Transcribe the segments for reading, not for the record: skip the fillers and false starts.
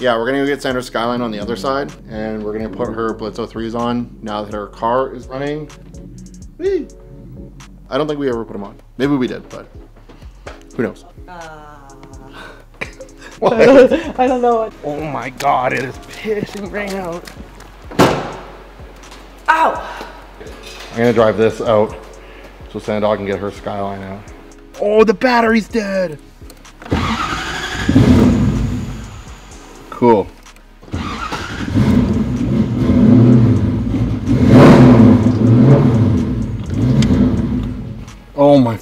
Yeah, we're gonna go get Sandra's Skyline on the other side, and we're gonna put her Blitz 03s on now that her car is running. Whee! I don't think we ever put them on. Maybe we did, but who knows? I don't know. Oh my god, it is pissing rain out. Ow! I'm gonna drive this out so Sandra can get her Skyline out. Oh, the battery's dead. Cool. Oh my.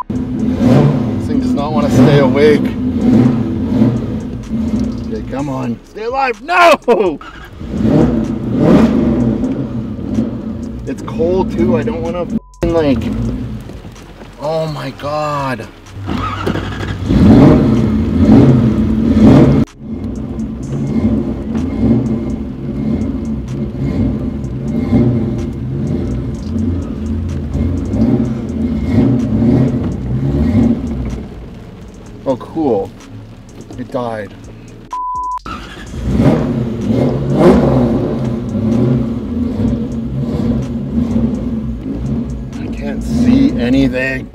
This thing does not want to stay awake. Okay, come on. Stay alive. No! It's cold too. I don't want to like. Oh my god. Oh, cool. It died. I can't see anything.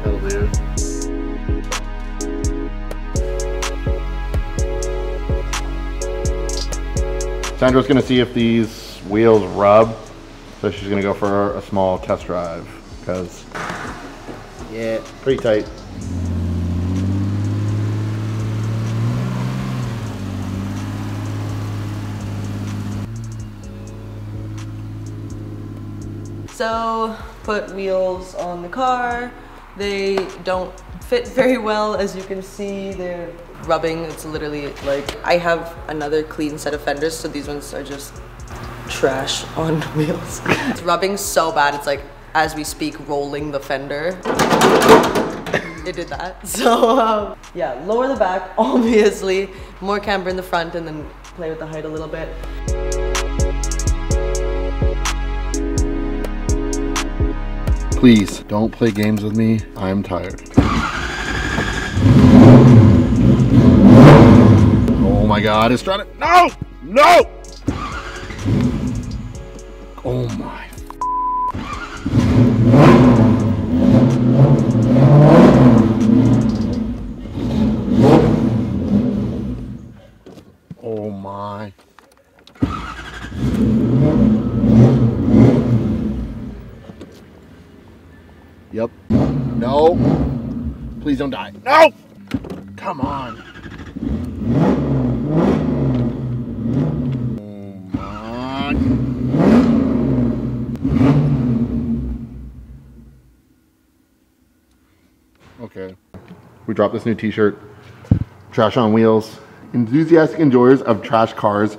That'll do. Sandra's gonna see if these wheels rub. So she's gonna go for a small test drive because, yeah, pretty tight. So, put wheels on the car. They don't fit very well, as you can see. They're rubbing. It's literally like, I have another clean set of fenders, so these ones are just trash on wheels. It's rubbing so bad, it's like, as we speak, rolling the fender. It did that. So yeah, lower the back, obviously, more camber in the front, and then play with the height a little bit. Please don't play games with me. I'm tired. Oh my god, it's trying to. No! No! Oh my. Oh my. Yep. No. Please don't die. No! Come on. Okay. We dropped this new t-shirt. Trash on wheels. Enthusiastic enjoyers of trash cars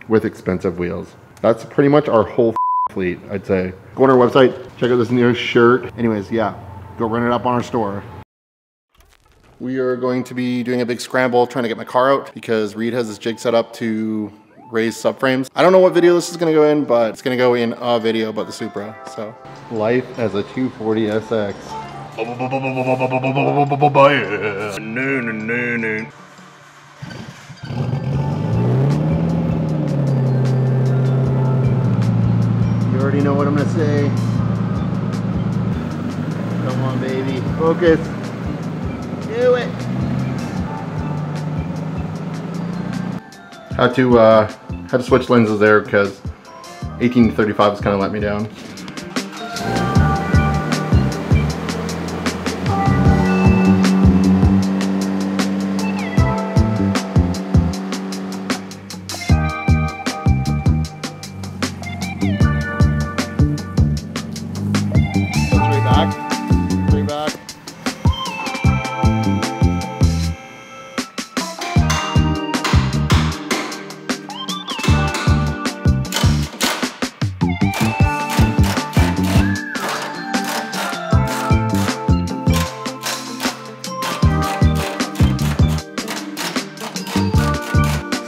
with expensive wheels. That's pretty much our whole fleet, I'd say. Go on our website, check out this new shirt. Anyways, yeah, go run it up on our store. We are going to be doing a big scramble trying to get my car out because Reed has this jig set up to raise subframes. I don't know what video this is gonna go in, but it's gonna go in a video about the Supra, so. Life as a 240 SX. No. You already know what I'm gonna say. Come on, baby. Focus. Do it. Had to switch lenses there because 18-35 has kind of let me down.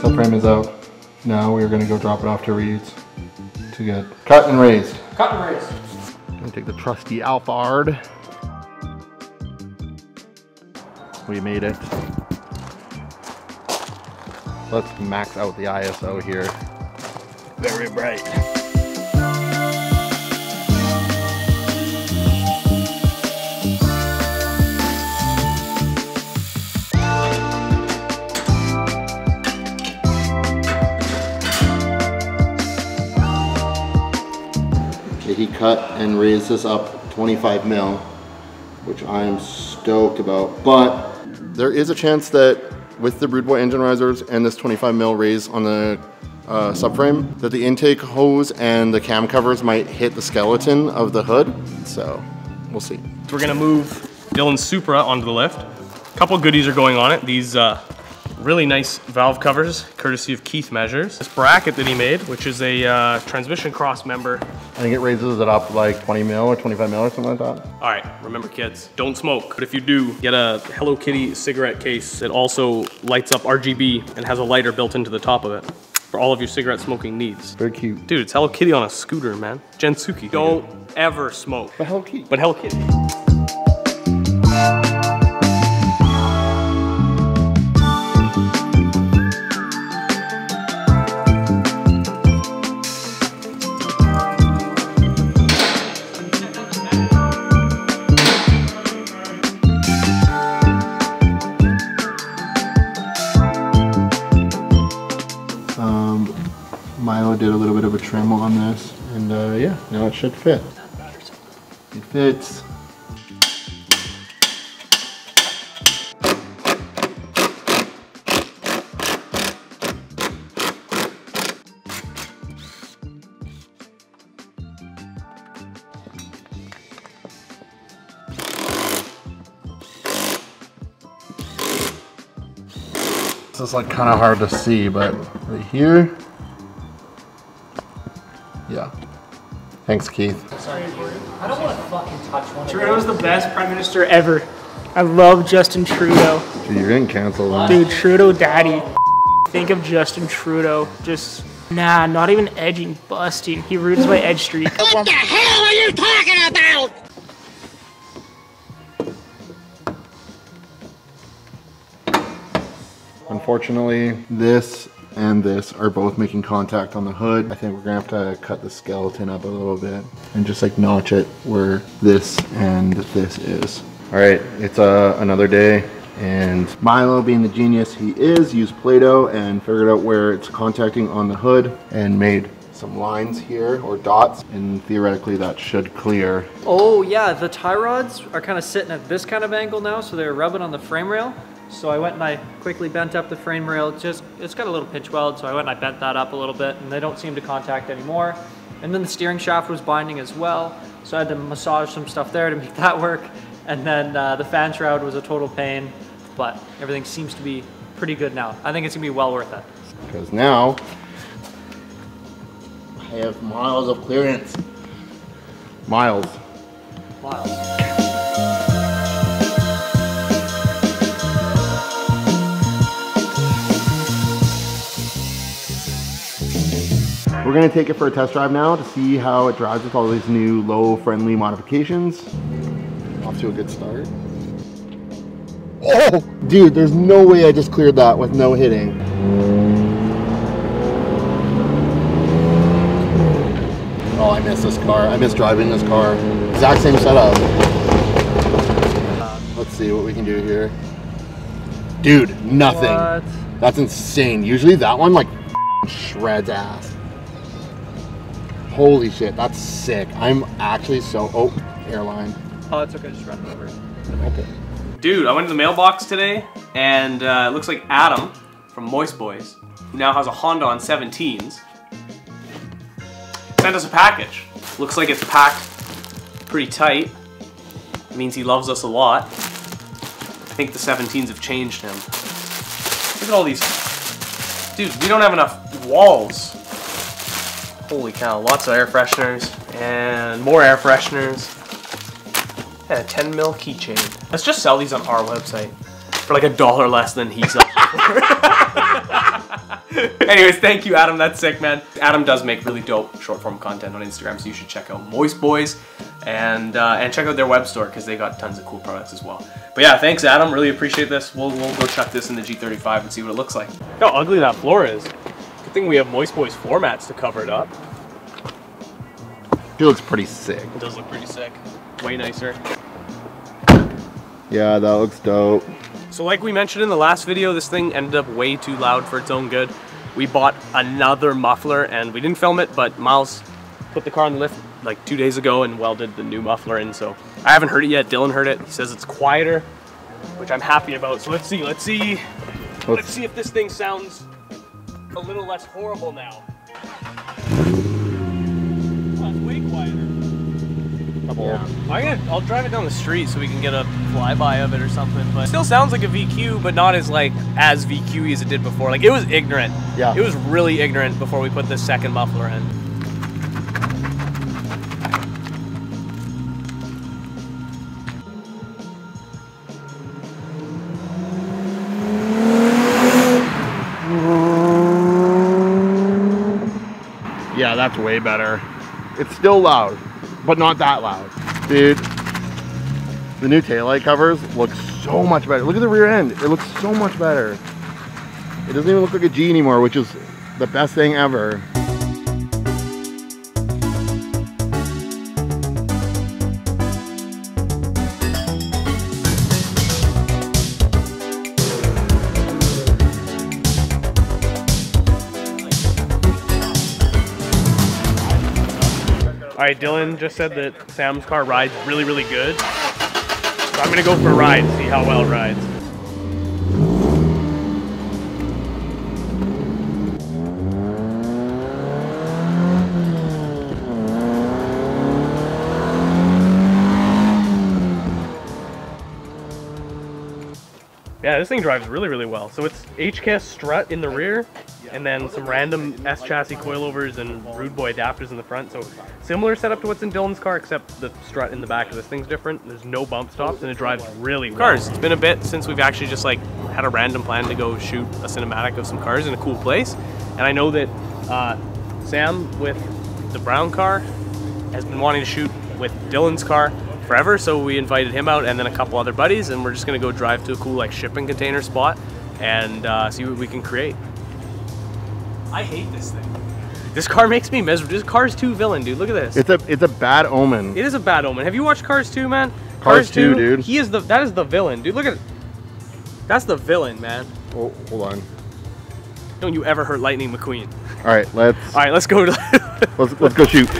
Subframe is out. Now we're going to go drop it off to Reed's to get cut and raised. Cut and raised. I'm going to take the trusty Alphard. We made it. Let's max out the ISO here. Very bright. He cut and raised this up 25 mil, which I'm stoked about. But there is a chance that with the Rudeboy engine risers and this 25 mil raise on the subframe, that the intake hose and the cam covers might hit the skeleton of the hood. So we'll see. So we're gonna move Dylan's Supra onto the lift. A couple goodies are going on it. These really nice valve covers, courtesy of Keith Measures. This bracket that he made, which is a transmission cross member. I think it raises it up like 20 mil or 25 mil or something like that. All right, remember kids, don't smoke. But if you do, get a Hello Kitty cigarette case that also lights up RGB and has a lighter built into the top of it for all of your cigarette smoking needs. Very cute. Dude, it's Hello Kitty on a scooter, man. Gensuki. Don't ever smoke. But Hello Kitty. But Hello Kitty. Milo did a little bit of a trim on this, and yeah, now it should fit. It fits. This is like kind of hard to see, but right here. Yeah. Thanks, Keith. Sorry, I don't want to fucking touch one. Trudeau's the best prime minister ever. I love Justin Trudeau. Dude, you're getting canceled, man. Dude, Trudeau daddy. Think of Justin Trudeau. Just, nah, not even edging, busting. He ruins my edge streak. What the hell are you talking about? Unfortunately, this and this are both making contact on the hood. I think we're gonna have to cut the skeleton up a little bit and just like notch it where this and this is. All right, it's another day, and Milo, being the genius he is, used Play-Doh and figured out where it's contacting on the hood and made some lines here, or dots, and theoretically that should clear. Oh yeah, the tie rods are kind of sitting at this kind of angle now, so they're rubbing on the frame rail. So I went and I quickly bent up the frame rail. It's got a little pinch weld, so I went and I bent that up a little bit, and they don't seem to contact anymore. And then the steering shaft was binding as well, so I had to massage some stuff there to make that work. And then the fan shroud was a total pain, but everything seems to be pretty good now. I think it's gonna be well worth it. Because now I have miles of clearance. Miles. Miles. We're gonna take it for a test drive now to see how it drives with all these new low-friendly modifications. Off to a good start. Oh, dude, there's no way I just cleared that with no hitting. Oh, I miss this car. I miss driving this car. Exact same setup. Let's see what we can do here. Dude, nothing. What? That's insane. Usually that one like shreds ass. Holy shit, that's sick. I'm actually so, oh, airline. Oh, it's okay, just run it over. Okay. Dude, I went to the mailbox today, and it looks like Adam from Moist Boys, who now has a Honda on 17s, sent us a package. Looks like it's packed pretty tight. It means he loves us a lot. I think the 17s have changed him. Look at all these. Dude, we don't have enough walls. Holy cow, lots of air fresheners and more air fresheners. And a 10 mil keychain. Let's just sell these on our website for like $1 less than he sells for. Anyways, thank you, Adam. That's sick, man. Adam does make really dope short form content on Instagram, so you should check out Moist Boys. and check out their web store because they got tons of cool products as well. But yeah, thanks Adam, really appreciate this. We'll go check this in the G35 and see what it looks like. Look how ugly that floor is. Good thing we have Moist Boys floor mats to cover it up. It looks pretty sick. It does look pretty sick. Way nicer. Yeah, that looks dope. So like we mentioned in the last video, this thing ended up way too loud for its own good. We bought another muffler and we didn't film it, but Miles put the car on the lift like 2 days ago and welded the new muffler in, so I haven't heard it yet. Dylan heard it. He says it's quieter, which I'm happy about. So let's see if this thing sounds a little less horrible now. Oh, it's way quieter. Yeah. I'll drive it down the street so we can get a flyby of it or something, but it still sounds like a VQ, but not as as VQ-y as it did before. Like, it was ignorant. Yeah. It was really ignorant before we put this second muffler in. Yeah, that's way better. It's still loud, but not that loud. Dude, the new taillight covers look so much better. Look at the rear end. It looks so much better. It doesn't even look like a G anymore, which is the best thing ever. All right, Dylan just said that Sam's car rides really, really good. So I'm gonna go for a ride and see how well it rides. Yeah, this thing drives really, really well. So it's HKS strut in the rear, and then some random S chassis coilovers and Rudeboy adapters in the front. So similar setup to what's in Dylan's car, except the strut in the back of this thing's different. There's no bump stops, and it drives really well. Cars. It's been a bit since we've actually just like had a random plan to go shoot a cinematic of some cars in a cool place. And I know that Sam with the brown car has been wanting to shoot with Dylan's car forever, so we invited him out and then a couple other buddies, and we're just gonna go drive to a cool like shipping container spot and see what we can create. I hate this thing. This car makes me miserable. This Cars 2 villain, dude. Look at this. It's a bad omen. It is a bad omen. Have you watched Cars 2, man? Cars 2, dude. That is the villain, dude. Look at it. That's the villain, man. Oh, hold on. Don't you ever hurt Lightning McQueen. All right, let's go to let's go shoot.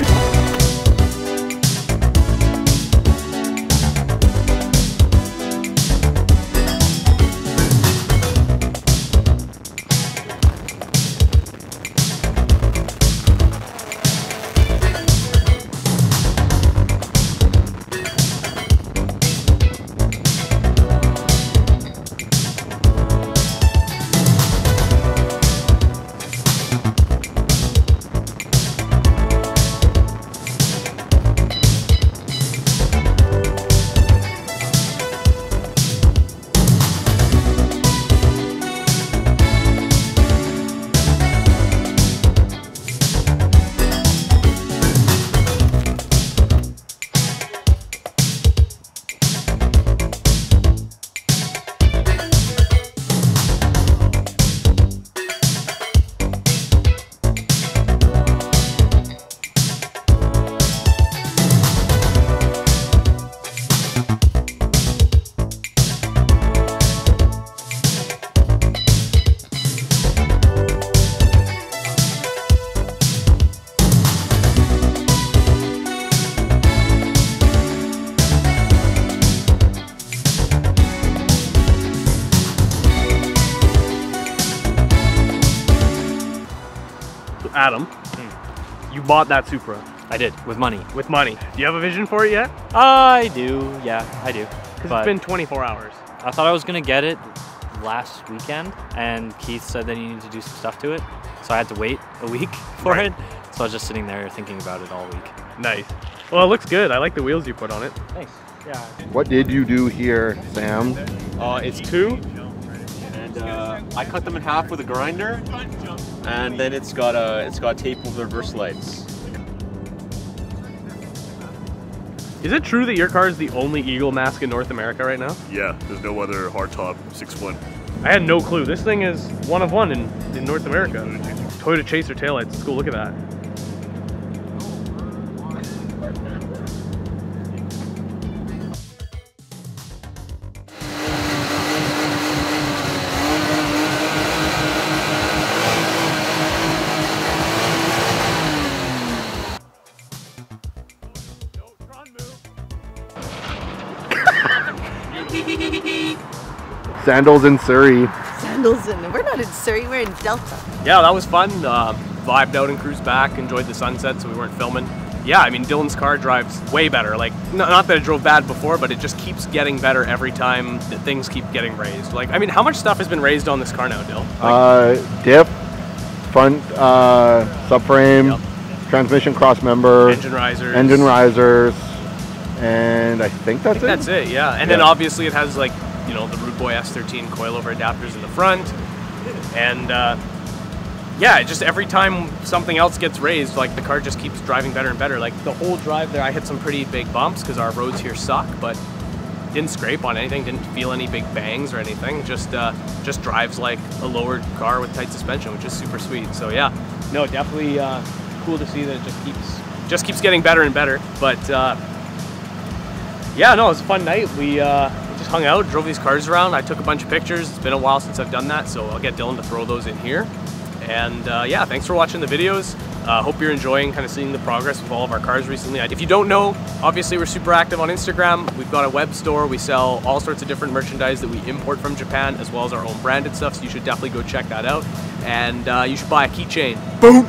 Adam, you bought that Supra. I did, with money. With money. Do you have a vision for it yet? I do, yeah, I do. Because it's been 24 hours. I thought I was gonna get it last weekend, and Keith said that he needed to do some stuff to it, so I had to wait a week for it. So I was just sitting there thinking about it all week. Nice. Well, it looks good. I like the wheels you put on it. Thanks. Yeah. What did you do here, Sam? It's two, and I cut them in half with a grinder, and then it's got tape with reverse lights. Is it true that your car is the only Eagle mask in North America right now? Yeah, there's no other hardtop 6-foot. I had no clue. This thing is one of one in North America. Toyota Chaser taillights. Let's go look at that. Sandals in Surrey. Sandals in. We're not in Surrey, we're in Delta. Yeah, that was fun. Vibed out and cruised back, enjoyed the sunset, so we weren't filming. Yeah, I mean, Dylan's car drives way better. Like, not that it drove bad before, but it just keeps getting better every time that things keep getting raised. Like, I mean, how much stuff has been raised on this car now, Dyl? Like, Diff, front subframe, yep. Transmission cross member, engine risers, and I think that's it. That's it, yeah. And then obviously it has, like, you know, the Rudeboy S13 coilover adapters in the front, and yeah, just every time something else gets raised, like, the car just keeps driving better and better. Like, the whole drive there, I hit some pretty big bumps because our roads here suck, but didn't scrape on anything, didn't feel any big bangs or anything. Just drives like a lowered car with tight suspension, which is super sweet. So yeah, no, definitely cool to see that it just keeps getting better and better. But yeah, no, it was a fun night. We just hung out, drove these cars around. I took a bunch of pictures. It's been a while since I've done that, so I'll get Dylan to throw those in here. And yeah, thanks for watching the videos. Hope you're enjoying kind of seeing the progress with all of our cars recently. If you don't know, obviously we're super active on Instagram. We've got a web store. We sell all sorts of different merchandise that we import from Japan, as well as our own branded stuff, so you should definitely go check that out. And you should buy a keychain. Boom!